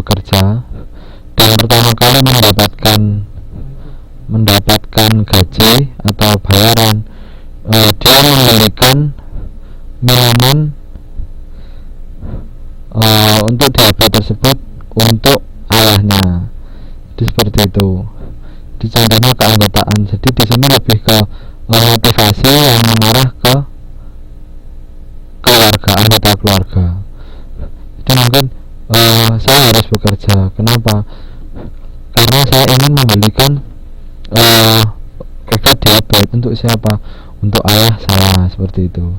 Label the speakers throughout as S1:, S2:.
S1: bekerja dan pertama kali mendapatkan gaji atau bayaran, dia membelikan minuman untuk diabetes tersebut untuk ayahnya. Jadi seperti itu. Di contohnya keanggotaan. Jadi di sini lebih ke motivasi yang mengarah ke keluarga, anggota keluarga. Jadi mungkin saya harus bekerja. Kenapa? Karena saya ingin membelikan obat diabetes. Untuk siapa? Untuk ayah saya, seperti itu.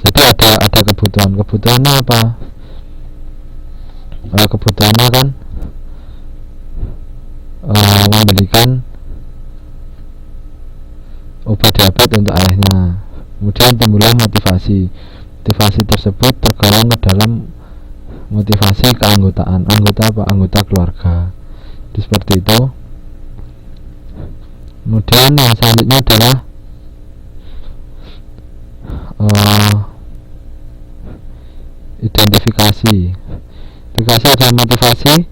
S1: Jadi ada kebutuhannya apa? Kebutuhannya kan membelikan obat diabetes untuk ayahnya. Kemudian timbullah motivasi tersebut tergolong ke dalam motivasi keanggotaan. Anggota keluarga. Jadi seperti itu. Kemudian yang selanjutnya adalah identifikasi adalah motivasi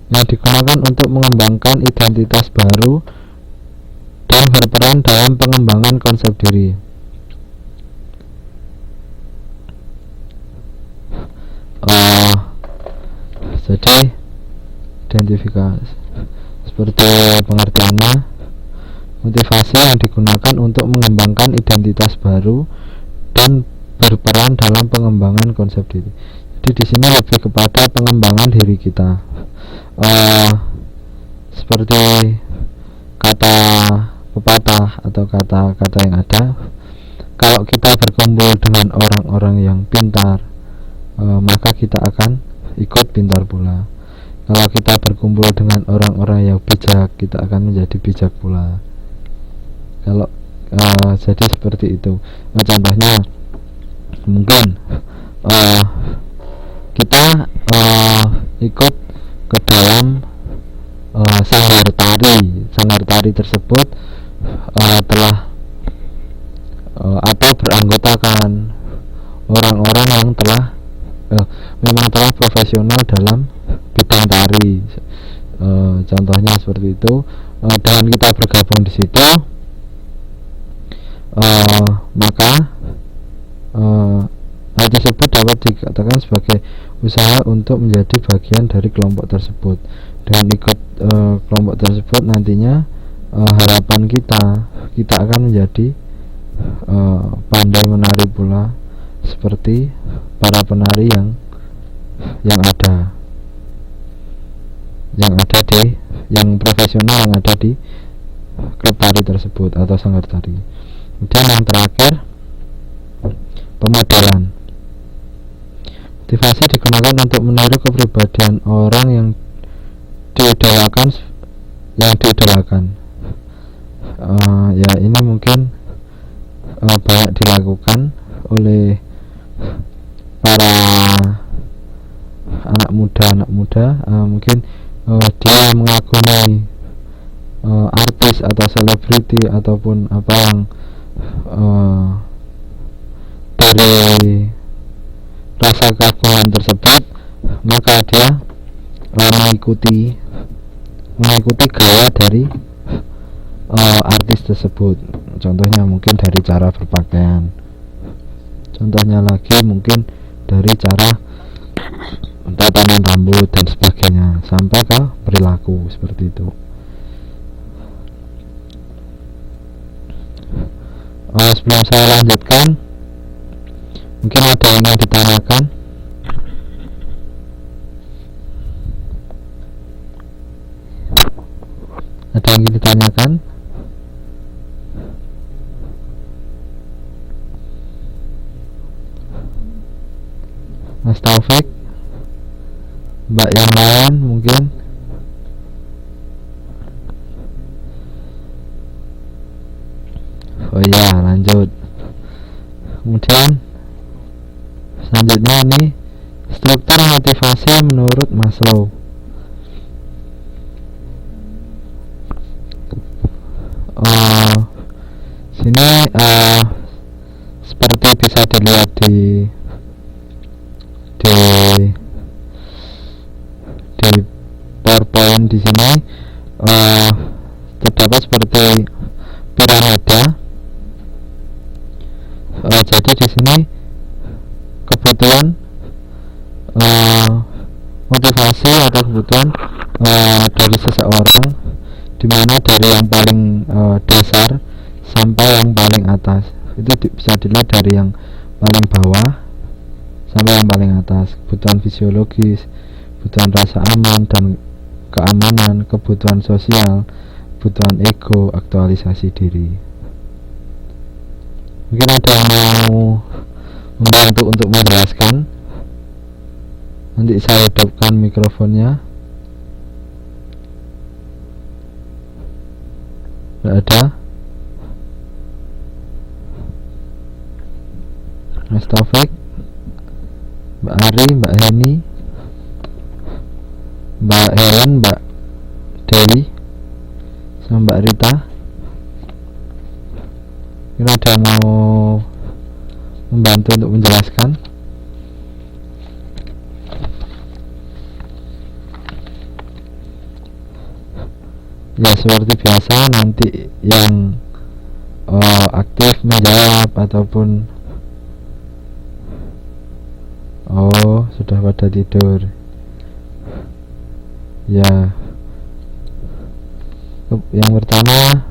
S1: yang digunakan untuk mengembangkan identitas baru dan berperan dalam pengembangan konsep diri. Jadi identifikasi seperti pengertiannya, motivasi yang digunakan untuk mengembangkan identitas baru dan berperan dalam pengembangan konsep diri. Jadi di sini lebih kepada pengembangan diri kita. Seperti kata pepatah atau kata-kata yang ada, kalau kita berkumpul dengan orang-orang yang pintar, maka kita akan ikut pintar pula. Kalau kita berkumpul dengan orang-orang yang bijak, kita akan menjadi bijak pula. Kalau jadi seperti itu. Contohnya mungkin kita ikut ke dalam sanggar tari tersebut telah atau beranggotakan orang-orang yang memang telah profesional dalam bidang tari. Contohnya seperti itu. Dengan kita bergabung di situ, maka hal tersebut dapat dikatakan sebagai usaha untuk menjadi bagian dari kelompok tersebut. Dengan ikut kelompok tersebut nantinya harapan kita akan menjadi pandai menari pula seperti para penari yang profesional yang ada di klub tari tersebut atau sanggar tari. Kemudian yang terakhir, pemodelan. Motivasi digunakan untuk meniru kepribadian orang yang diidolakan. Ya ini mungkin banyak dilakukan oleh para anak muda. Mungkin dia mengagumi artis atau selebriti ataupun apa yang dari rasa keagungan tersebut, maka dia mengikuti gaya dari artis tersebut. Contohnya mungkin dari cara berpakaian, contohnya lagi mungkin dari cara tatanan rambut dan sebagainya, sampai ke perilaku seperti itu. Sebelum saya lanjutkan, mungkin ada yang ingin ditanyakan. Ada yang ingin ditanyakan? Mas Taufik, Mbak yang lain mungkin. Oh iya, lanjut. Kemudian selanjutnya ini struktur motivasi menurut Maslow. Sini seperti bisa dilihat di PowerPoint di sini terdapat seperti piramida. Jadi di sini kebutuhan motivasi atau kebutuhan dari seseorang, dimana dari yang paling dasar sampai yang paling atas. Itu bisa dilihat dari yang paling bawah sampai yang paling atas. Kebutuhan fisiologis, kebutuhan rasa aman dan keamanan, kebutuhan sosial, kebutuhan ego, aktualisasi diri. Mungkin ada yang mau membantu untuk menjelaskan? Nanti saya hidupkan mikrofonnya. Tidak ada. Mas Taufik, Mbak Ari, Mbak Heni, Mbak Helen, Mbak Dewi, sama Mbak Rita. Mungkin ada yang mau membantu untuk menjelaskan? Ya, seperti biasa nanti yang aktif menjawab ataupun sudah pada tidur. Ya, yang pertama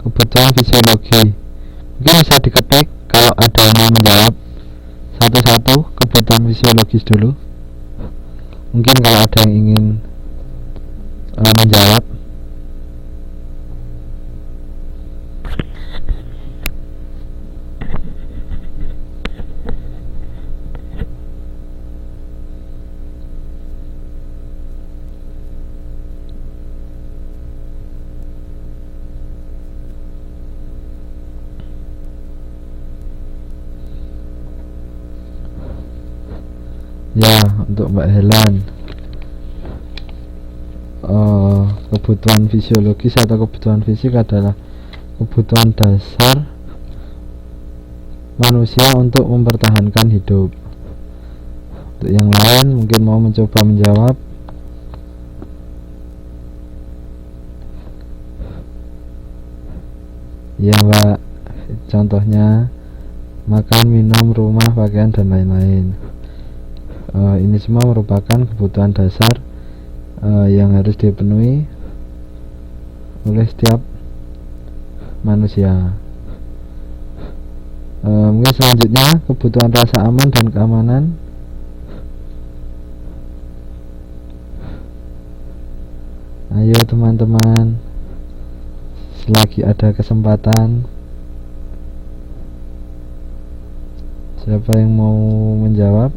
S1: kebutuhan fisiologi. Mungkin bisa diketik kalau ada yang mau menjawab satu-satu kebutuhan fisiologis dulu. Mungkin kalau ada yang ingin menjawab. Ya, untuk Mbak Helen, kebutuhan fisiologis atau kebutuhan fisik adalah kebutuhan dasar manusia untuk mempertahankan hidup. Untuk yang lain mungkin mau mencoba menjawab. Ya Mbak, contohnya makan, minum, rumah, pakaian, dan lain-lain. Ini semua merupakan kebutuhan dasar yang harus dipenuhi oleh setiap manusia. Mungkin selanjutnya kebutuhan rasa aman dan keamanan. Ayo teman-teman, selagi ada kesempatan, siapa yang mau menjawab?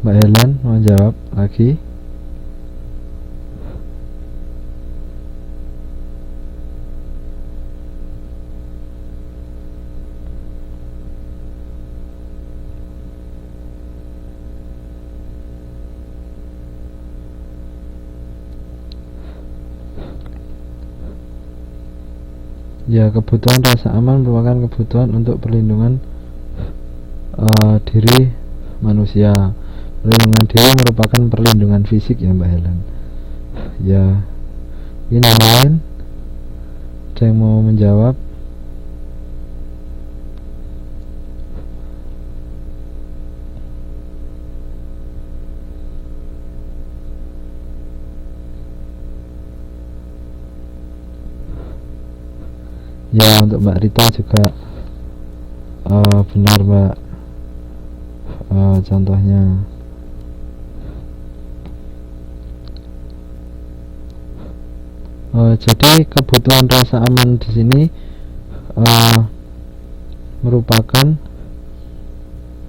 S1: Mbak Helen mau jawab lagi? Ya, kebutuhan rasa aman merupakan kebutuhan untuk perlindungan diri manusia. Perlindungan diri merupakan perlindungan fisik ya Mbak Helen. Ya, ini yang lain, ada yang mau menjawab? Ya, untuk Mbak Rita juga benar Mbak, contohnya. Jadi kebutuhan rasa aman di sini merupakan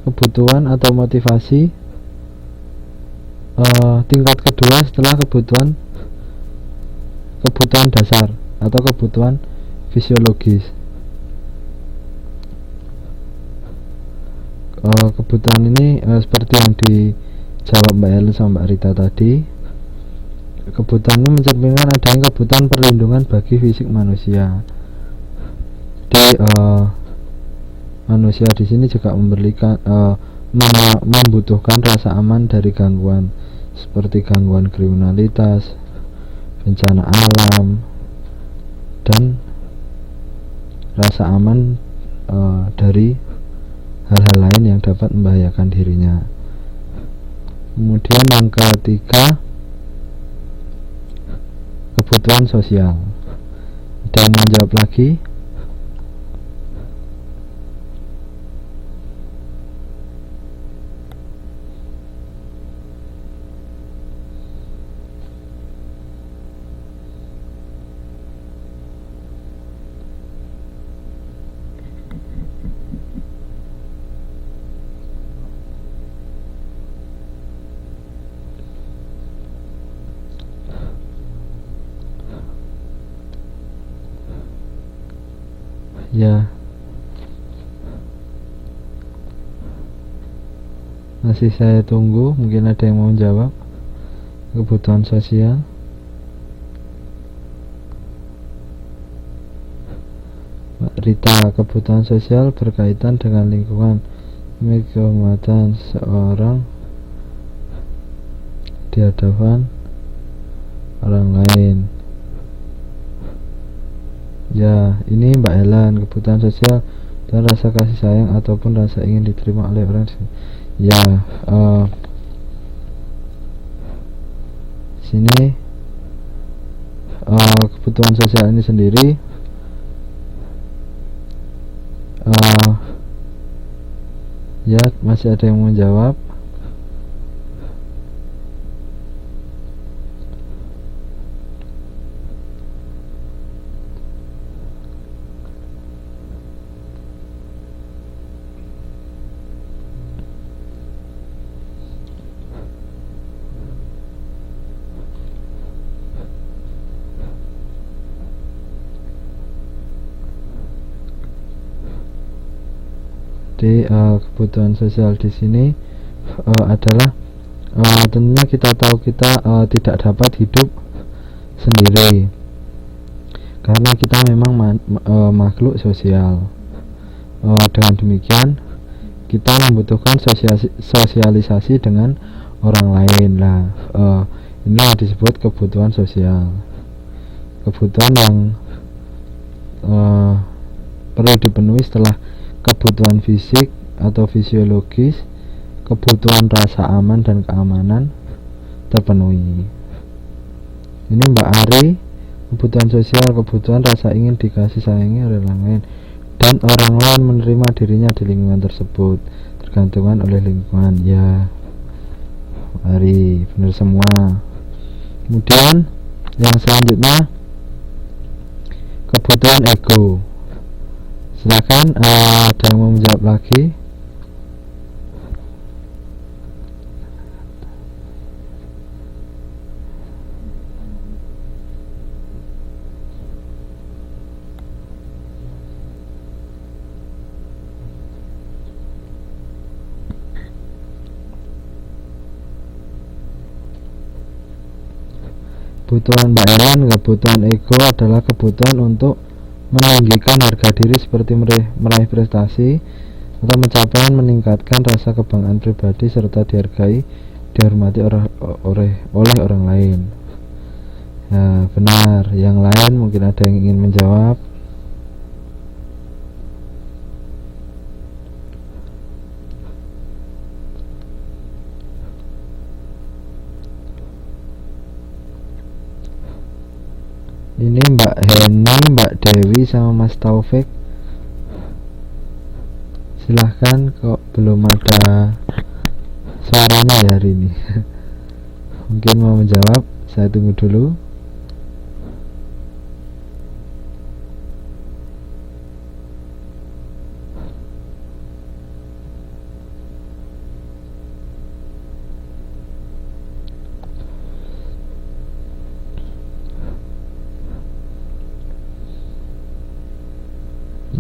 S1: kebutuhan atau motivasi tingkat kedua setelah kebutuhan dasar atau kebutuhan fisiologis. kebutuhan ini seperti yang dijawab Mbak Ellen sama Mbak Rita tadi. Kebutuhan ini mencerminkan adanya kebutuhan perlindungan bagi fisik manusia. Jadi manusia di sini juga membutuhkan rasa aman dari gangguan seperti gangguan kriminalitas, bencana alam, dan rasa aman dari hal-hal lain yang dapat membahayakan dirinya. Kemudian yang ketiga, kebutuhan sosial. Ada yang menjawab lagi? Ya, masih saya tunggu, mungkin ada yang mau menjawab. Kebutuhan sosial. Mbak Rita, kebutuhan sosial berkaitan dengan lingkungan, kehormatan seorang di hadapan orang lain. Ya, ini Mbak Ellen, kebutuhan sosial dan rasa kasih sayang ataupun rasa ingin diterima oleh orang. Ya, sini kebutuhan sosial ini sendiri ya, masih ada yang menjawab. Jadi kebutuhan sosial di sini adalah tentunya kita tahu kita tidak dapat hidup sendiri karena kita memang makhluk sosial. Dengan demikian kita membutuhkan sosialisasi dengan orang lain lah. Ini yang disebut kebutuhan sosial, kebutuhan yang perlu dipenuhi setelah kebutuhan fisik atau fisiologis, kebutuhan rasa aman dan keamanan terpenuhi. Ini Mbak Ari, kebutuhan sosial, kebutuhan rasa ingin dikasih sayangi oleh orang lain dan orang lain menerima dirinya di lingkungan tersebut, tergantungan oleh lingkungan. Ya, Mbak Ari, benar semua. Kemudian yang selanjutnya, kebutuhan ego. Silakan ada yang mau menjawab lagi. Kebutuhan Mbak Ellen, kebutuhan ego adalah kebutuhan untuk meninggikan harga diri seperti meraih prestasi atau mencapai meningkatkan rasa kebanggaan pribadi serta dihargai, dihormati oleh orang lain. Ya, benar. Yang lain mungkin ada yang ingin menjawab. Ini Mbak Heni, Mbak Dewi, sama Mas Taufik. Silahkan, kok belum ada suaranya ya hari ini. Mungkin mau menjawab, saya tunggu dulu.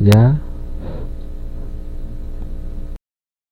S1: Ya,